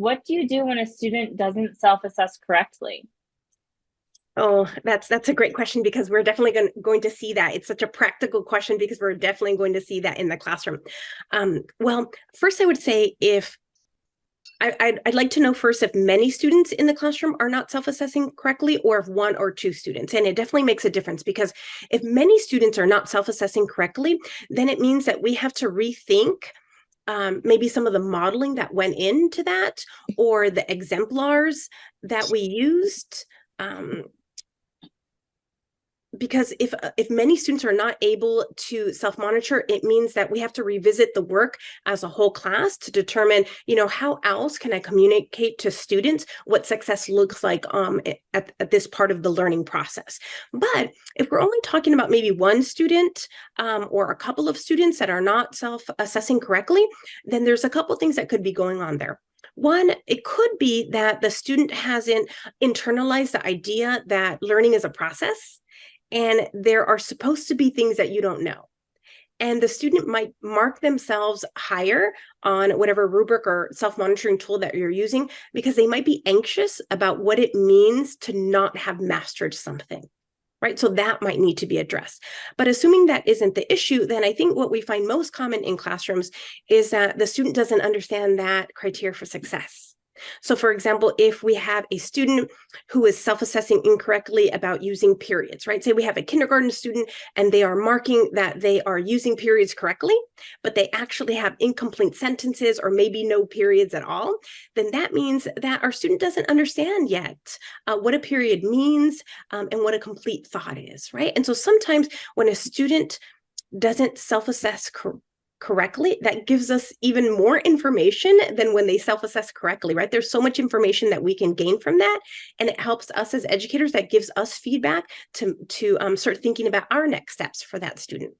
What do you do when a student doesn't self-assess correctly? Oh, that's a great question because we're definitely going to see that. It's such a practical question because we're definitely going to see that in the classroom. Well, first I would say if I'd like to know first if many students in the classroom are not self-assessing correctly or if one or two students. And it definitely makes a difference because if many students are not self-assessing correctly, then it means that we have to rethink maybe some of the modeling that went into that or the exemplars that we used. Because if many students are not able to self-monitor, it means that we have to revisit the work as a whole class to determine, how else can I communicate to students what success looks like at this part of the learning process. But if we're only talking about maybe one student or a couple of students that are not self-assessing correctly, then there's a couple things that could be going on there. One, it could be that the student hasn't internalized the idea that learning is a process and there are supposed to be things that you don't know. And the student might mark themselves higher on whatever rubric or self-monitoring tool that you're using because they might be anxious about what it means to not have mastered something. Right. So that might need to be addressed. But assuming that isn't the issue, then I think what we find most common in classrooms is that the student doesn't understand that criteria for success. So, for example, if we have a student who is self-assessing incorrectly about using periods, right? Say we have a kindergarten student and they are marking that they are using periods correctly, but they actually have incomplete sentences or maybe no periods at all, then that means that our student doesn't understand yet what a period means and what a complete thought is, right? And so sometimes when a student doesn't self-assess correctly, that gives us even more information than when they self-assess correctly, right? There's so much information that we can gain from that, and it helps us as educators. That gives us feedback to start thinking about our next steps for that student.